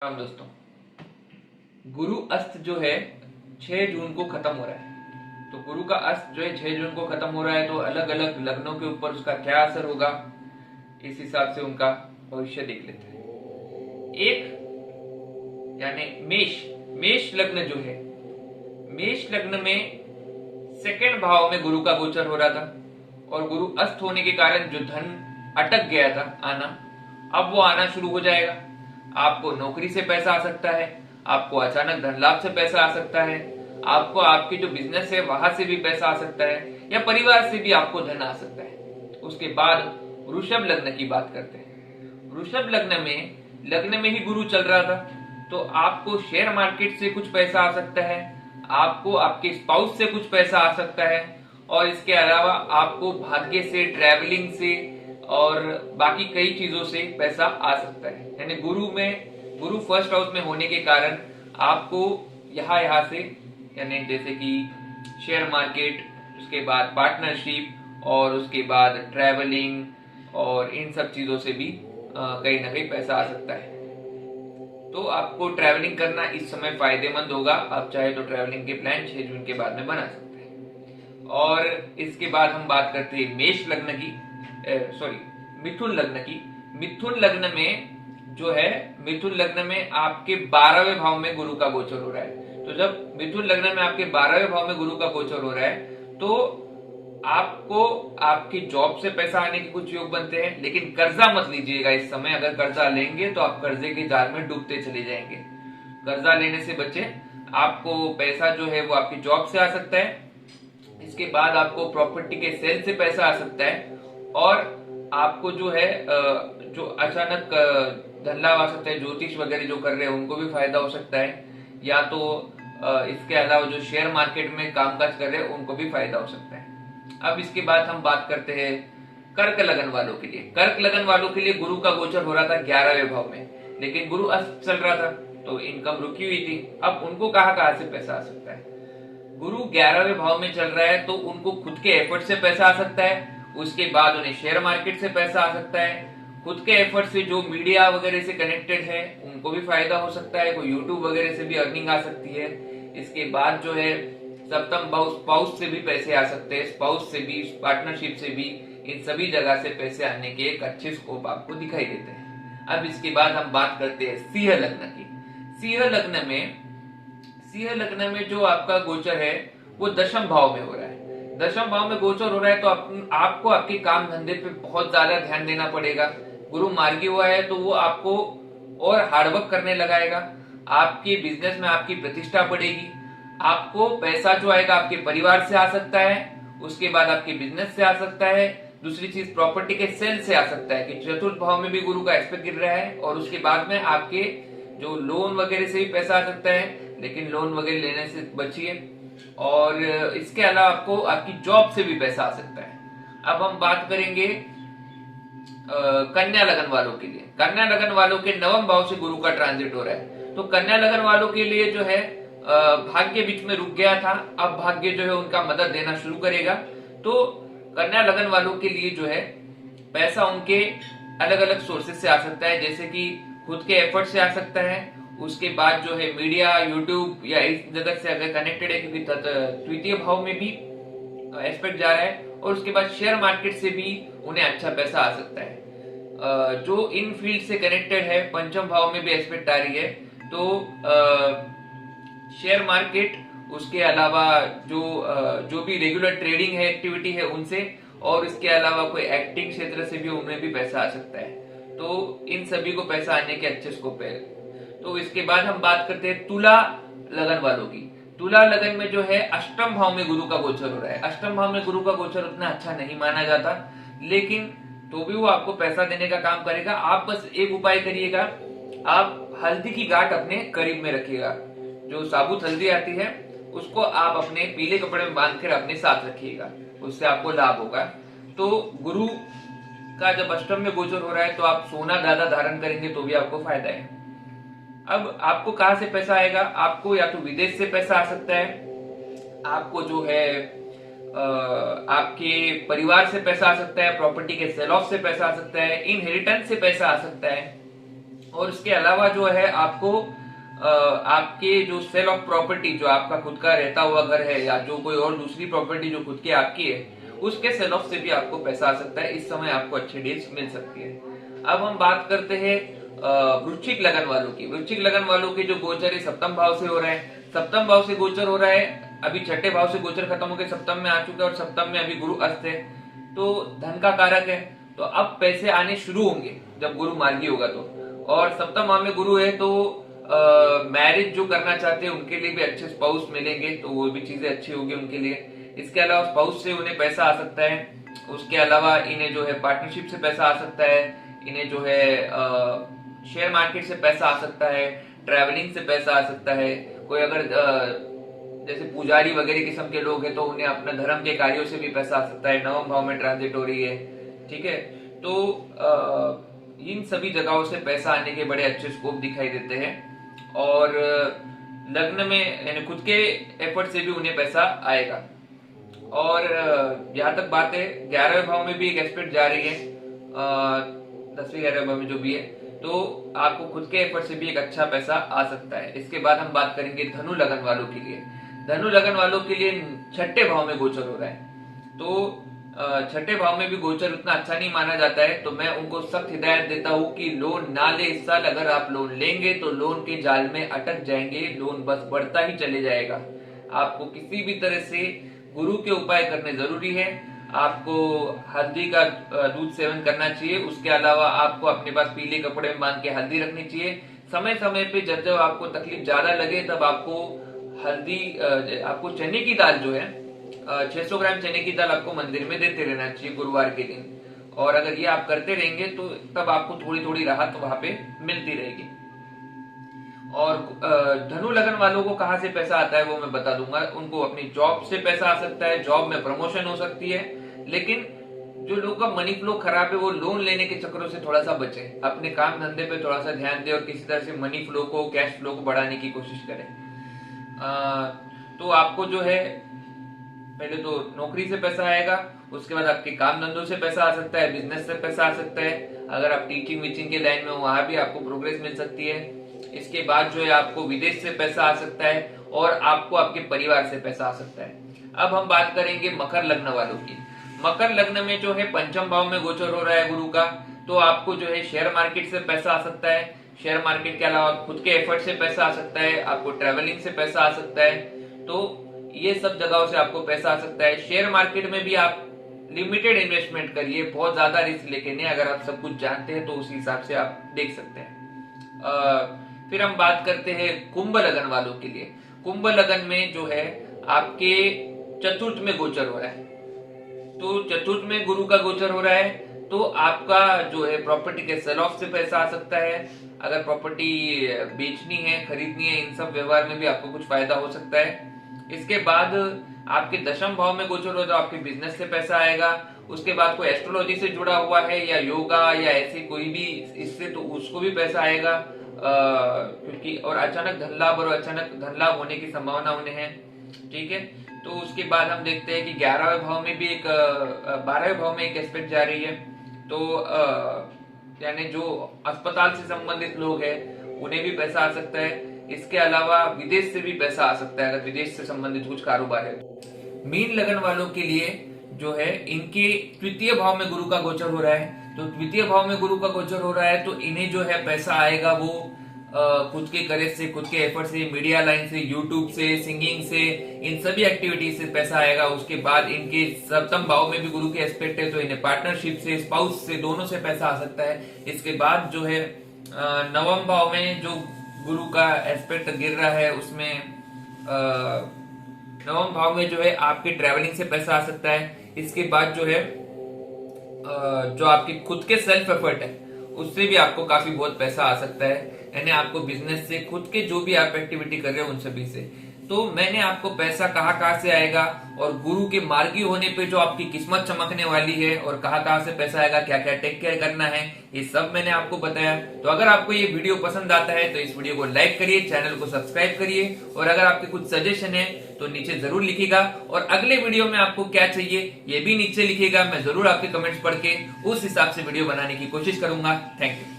राम दोस्तों, गुरु अस्त जो है 6 जून को खत्म हो रहा है। तो गुरु का अस्त जो है 6 जून को खत्म हो रहा है, तो अलग अलग लग्नों के ऊपर उसका क्या असर होगा, इस हिसाब से उनका भविष्य देख लेते हैं। एक यानी मेष मेष लग्न जो है, मेष लग्न में सेकंड भाव में गुरु का गोचर हो रहा था, और गुरु अस्त होने के कारण जो धन अटक गया था आना, अब वो आना शुरू हो जाएगा। आपको नौकरी से पैसा आ सकता है, आपको अचानक धन लाभ से पैसा आ सकता है, आपको आपकी जो बिजनेस है वहां से भी पैसा आ सकता है, या परिवार से भी आपको धन आ सकता है। उसके बाद वृषभ लग्न की बात करते हैं। वृषभ लग्न में ही गुरु चल रहा था, तो आपको शेयर मार्केट से कुछ पैसा आ सकता है, आपको आपके स्पाउस से कुछ पैसा आ सकता है, और इसके अलावा आपको भाग्य से, ट्रैवलिंग से और बाकी कई चीजों से पैसा आ सकता है। यानी गुरु फर्स्ट हाउस में होने के कारण आपको यहाँ से, यानी जैसे कि शेयर मार्केट, उसके बाद पार्टनरशिप और उसके बाद ट्रैवलिंग और इन सब चीजों से भी कहीं ना कहीं पैसा आ सकता है। तो आपको ट्रैवलिंग करना इस समय फायदेमंद होगा। आप चाहे तो ट्रैवलिंग के प्लान 6 जून के बाद में बना सकते हैं। और इसके बाद हम बात करते हैं मेष लग्न की, सॉरी मिथुन लग्न की। मिथुन लग्न में जो है, मिथुन लग्न में आपके 12वें भाव में गुरु का गोचर हो रहा है। तो जब मिथुन लग्न में आपके 12वें भाव में गुरु का गोचर हो रहा है, तो आपको आपकी जॉब से पैसा आने के कुछ योग बनते हैं, लेकिन कर्जा मत लीजिएगा इस समय। अगर कर्जा लेंगे तो आप कर्जे के जाल में डूबते चले जाएंगे। कर्जा लेने से बचे। आपको पैसा जो है वो आपकी जॉब से आ सकता है, इसके बाद आपको प्रॉपर्टी के सेल से पैसा आ सकता है, और आपको जो है जो अचानक धन लाभ आ सकता है। ज्योतिष वगैरह जो कर रहे हैं उनको भी फायदा हो सकता है, या तो इसके अलावा जो शेयर मार्केट में कामकाज कर रहे हैं उनको भी फायदा हो सकता है। अब इसके बाद हम बात करते हैं कर्क लगन वालों के लिए। कर्क लगन वालों के लिए गुरु का गोचर हो रहा था 11वें भाव में, लेकिन गुरु अस्त चल रहा था, तो इनकम रुकी हुई थी। अब उनको कहां से पैसा आ सकता है? गुरु 11वें भाव में चल रहा है, तो उनको खुद के एफर्ट से पैसा आ सकता है। उसके बाद उन्हें शेयर मार्केट से पैसा आ सकता है। खुद के एफर्ट से जो मीडिया वगैरह से कनेक्टेड है उनको भी फायदा हो सकता है। कोई यूट्यूब वगैरह से भी अर्निंग आ सकती है। इसके बाद जो है सप्तम भाव, स्पाउस से भी पैसे आ सकते हैं, स्पाउस से भी, पार्टनरशिप से भी, इन सभी जगह से पैसे आने के एक अच्छे स्कोप आपको दिखाई देते हैं। अब इसके बाद हम बात करते हैं सिंह लग्न की। सिंह लग्न में जो आपका गोचर है वो दशम भाव में हो रहा है। दशम भाव में गोचर हो रहा है, तो आपको आपके काम धंधे पे बहुत ज्यादा ध्यान देना पड़ेगा। गुरु मार्गी हुआ है, तो वो आपको और हार्डवर्क करने लगाएगा। आपके बिजनेस में आपकी प्रतिष्ठा बढ़ेगी। आपको पैसा जो आएगा आपके परिवार से आ सकता है, उसके बाद आपके बिजनेस से आ सकता है। दूसरी चीज प्रॉपर्टी के सेल से आ सकता है कि चतुर्थ भाव में भी गुरु का एस्पेक्ट गिर रहा है, और उसके बाद में आपके जो लोन वगैरह से भी पैसा आ सकता है, लेकिन लोन वगैरह लेने से बचिए। और इसके अलावा आपको आपकी जॉब से भी पैसा आ सकता है। अब हम बात करेंगे कन्या लगन वालों के लिए। कन्या लगन वालों के 9वें भाव से गुरु का ट्रांजिट हो रहा है, तो कन्या लगन वालों के लिए जो है भाग्य बीच में रुक गया था, अब भाग्य जो है उनका मदद देना शुरू करेगा। तो कन्या लगन वालों के लिए जो है पैसा उनके अलग अलग सोर्सेज से आ सकता है, जैसे कि खुद के एफर्ट से आ सकता है। उसके बाद जो है मीडिया, यूट्यूब या इस जगत से अगर कनेक्टेड है, क्योंकि तृतीय भाव में भी एस्पेक्ट जा रहा है, और उसके बाद शेयर मार्केट से भी उन्हें अच्छा पैसा आ सकता है। जो इन फील्ड से कनेक्टेड है, पंचम भाव में भी एस्पेक्ट आ रही है, तो शेयर मार्केट, उसके अलावा जो भी रेगुलर ट्रेडिंग है, एक्टिविटी है उनसे, और इसके अलावा कोई एक्टिंग क्षेत्र से भी उन्हें भी पैसा आ सकता है। तो इन सभी को पैसा आने के अच्छे स्कोप है। तो इसके बाद हम बात करते हैं तुला लगन वालों की। तुला लगन में जो है अष्टम भाव में गुरु का गोचर हो रहा है। अष्टम भाव में गुरु का गोचर उतना अच्छा नहीं माना जाता, लेकिन तो भी वो आपको पैसा देने का काम करेगा। आप बस एक उपाय करिएगा, आप हल्दी की गांठ अपने करीब में रखिएगा। जो साबुत हल्दी आती है उसको आप अपने पीले कपड़े में बांध कर अपने साथ रखिएगा, उससे आपको लाभ होगा। तो गुरु का जब अष्टम में गोचर हो रहा है, तो आप सोना ज्यादा धारण करेंगे तो भी आपको फायदा है। अब आपको कहां से पैसा आएगा? आपको या तो विदेश से पैसा आ सकता है, आपको जो है आपके परिवार से पैसा आ सकता है, प्रॉपर्टी के सेल ऑफ से पैसा आ सकता है, इनहेरिटेंस से पैसा आ सकता है, और इसके अलावा जो है आपको आपके जो सेल ऑफ प्रॉपर्टी, जो आपका खुद का रहता हुआ घर है या जो कोई और दूसरी प्रॉपर्टी जो खुद की आपकी है, उसके सेल ऑफ से भी आपको पैसा आ सकता है। इस समय आपको अच्छी डील्स मिल सकती है। अब हम बात करते हैं वृश्चिक लगन वालों की। वृश्चिक लगन वालों के जो गोचर है सप्तम भाव से हो रहा है। सप्तम भाव से गोचर हो रहा है, अभी छठे भाव से गोचर खत्म होकर सप्तम में आ चुका है और सप्तम में अभी गुरु अस्त है, तो धन का कारक है। तो अब पैसे आने शुरू होंगे जब गुरु मार्गी होगा तो। और सप्तम भाव में गुरु है तो मैरिज जो करना चाहते हैं उनके लिए भी अच्छे स्पाउस मिलेंगे, तो वो भी चीजें अच्छी होगी उनके लिए। इसके अलावा स्पाउस से उन्हें पैसा आ सकता है। उसके अलावा इन्हें जो है पार्टनरशिप से पैसा आ सकता है, इन्हें जो है शेयर मार्केट से पैसा आ सकता है, ट्रैवलिंग से पैसा आ सकता है। कोई अगर जैसे पुजारी वगैरह किस्म के लोग हैं तो उन्हें अपने धर्म के कार्यों से भी पैसा आ सकता है। नवम भाव में ट्रांजिट हो रही है, ठीक है। तो इन सभी जगहों से पैसा आने के बड़े अच्छे स्कोप दिखाई देते हैं। और लग्न में यानी खुद के एफर्ट से भी उन्हें पैसा आएगा। और यहाँ तक बात है 11वें भाव में भी एक एस्पेक्ट जा रही है, 10वें 11वें भाव में जो भी है, तो आपको खुद के एफर्ट से भी एक अच्छा पैसा आ सकता है। इसके बाद हम बात करेंगे धनु लगन वालों के लिए। धनु लगन वालों के लिए छठे भाव में गोचर हो रहा है, तो छठे भाव में भी गोचर उतना अच्छा नहीं माना जाता है। तो मैं उनको सख्त हिदायत देता हूं कि लोन ना ले इस साल। अगर आप लोन लेंगे तो लोन के जाल में अटक जाएंगे, लोन बस बढ़ता ही चले जाएगा। आपको किसी भी तरह से गुरु के उपाय करने जरूरी है। आपको हल्दी का दूध सेवन करना चाहिए। उसके अलावा आपको अपने पास पीले कपड़े में बांध के हल्दी रखनी चाहिए। समय समय पे जब जब आपको तकलीफ ज्यादा लगे तब आपको हल्दी, आपको चने की दाल जो है 600 ग्राम चने की दाल आपको मंदिर में देते रहना चाहिए गुरुवार के दिन। और अगर ये आप करते रहेंगे तो तब आपको थोड़ी थोड़ी राहत वहां पे मिलती रहेगी। और धनु लगन वालों को कहां से पैसा आता है वो मैं बता दूंगा। उनको अपनी जॉब से पैसा आ सकता है, जॉब में प्रमोशन हो सकती है। लेकिन जो लोगों का मनी फ्लो खराब है वो लोन लेने के चक्करों से थोड़ा सा बचे, अपने काम धंधे पे थोड़ा सा ध्यान दे और किसी तरह से मनी फ्लो को, कैश फ्लो को बढ़ाने की कोशिश करें। तो आपको जो है पहले तो नौकरी से पैसा आएगा, उसके बाद आपके काम धंधों से पैसा आ सकता है, बिजनेस से पैसा आ सकता है। अगर आप टीचिंग वीचिंग के लाइन में हो वहां भी आपको प्रोग्रेस मिल सकती है। इसके बाद जो है आपको विदेश से पैसा आ सकता है और आपको आपके परिवार से पैसा आ सकता है। अब हम बात करेंगे मकर लग्न वालों की। मकर लग्न में जो है पंचम भाव में गोचर हो रहा है गुरु का, तो आपको जो है शेयर मार्केट से पैसा आ सकता है। शेयर मार्केट के अलावा खुद के एफर्ट से पैसा आ सकता है, आपको ट्रेवलिंग से पैसा आ सकता है। तो ये सब जगहों से आपको पैसा आ सकता है। शेयर मार्केट में भी आप लिमिटेड इन्वेस्टमेंट करिए, बहुत ज्यादा रिस्क लेके नहीं। अगर आप सब कुछ जानते हैं तो उस हिसाब से आप देख सकते हैं। फिर हम बात करते हैं कुंभ लगन वालों के लिए। कुंभ लगन में जो है आपके चतुर्थ में गोचर हो रहा है, तो चतुर्थ में गुरु का गोचर हो रहा है, तो आपका जो है प्रॉपर्टी के सेल ऑफ से पैसा आ सकता है। अगर प्रॉपर्टी बेचनी है, खरीदनी है, इन सब व्यवहार में भी आपको कुछ फायदा हो सकता है। इसके बाद आपके दशम भाव में गोचर हो तो आपके बिजनेस से पैसा आएगा। उसके बाद कोई एस्ट्रोलॉजी से जुड़ा हुआ है या योगा या ऐसे कोई भी इससे, तो उसको भी पैसा आएगा। क्योंकि और अचानक धन लाभ और अचानक धन लाभ होने की संभावना उन्हें है, ठीक है। तो उसके बाद हम देखते हैं कि 11वें भाव में भी एक 12वें भाव में एक एस्पेक्ट जा रही है। तो यानी जो अस्पताल से संबंधित लोग हैं उन्हें भी पैसा आ सकता है। इसके अलावा विदेश से भी पैसा आ सकता है अगर विदेश से संबंधित कुछ कारोबार है। मीन लगन वालों के लिए जो है इनके तृतीय भाव में गुरु का गोचर हो रहा है, तो तृतीय भाव में गुरु का गोचर हो रहा है तो इन्हें जो है पैसा आएगा वो खुद के करेज से, खुद के एफर्ट से, मीडिया लाइन से, यूट्यूब से, सिंगिंग से, इन सभी एक्टिविटीज से पैसा आएगा। उसके बाद इनके सप्तम भाव में भी गुरु के एस्पेक्ट है तो इन्हें पार्टनरशिप से, स्पाउस से, दोनों से पैसा आ सकता है। इसके बाद जो है नवम भाव में जो गुरु का एस्पेक्ट गिर रहा है उसमें नवम भाव में जो है आपके ट्रैवलिंग से पैसा आ सकता है। इसके बाद जो है जो आपके खुद के सेल्फ एफर्ट है उससे भी आपको काफी बहुत पैसा आ सकता है, यानी आपको बिजनेस से, खुद के जो भी आप एक्टिविटी कर रहे हो उन सभी से। तो मैंने आपको पैसा कहाँ से आएगा और गुरु के मार्गी होने पे जो आपकी किस्मत चमकने वाली है और कहाँ से पैसा आएगा, क्या क्या टेक केयर करना है, ये सब मैंने आपको बताया। तो अगर आपको ये वीडियो पसंद आता है तो इस वीडियो को लाइक करिए, चैनल को सब्सक्राइब करिए और अगर आपके कुछ सजेशन है तो नीचे जरूर लिखिएगा और अगले वीडियो में आपको क्या चाहिए ये भी नीचे लिखिएगा। मैं जरूर आपके कमेंट्स पढ़ के उस हिसाब से वीडियो बनाने की कोशिश करूंगा। Thank you.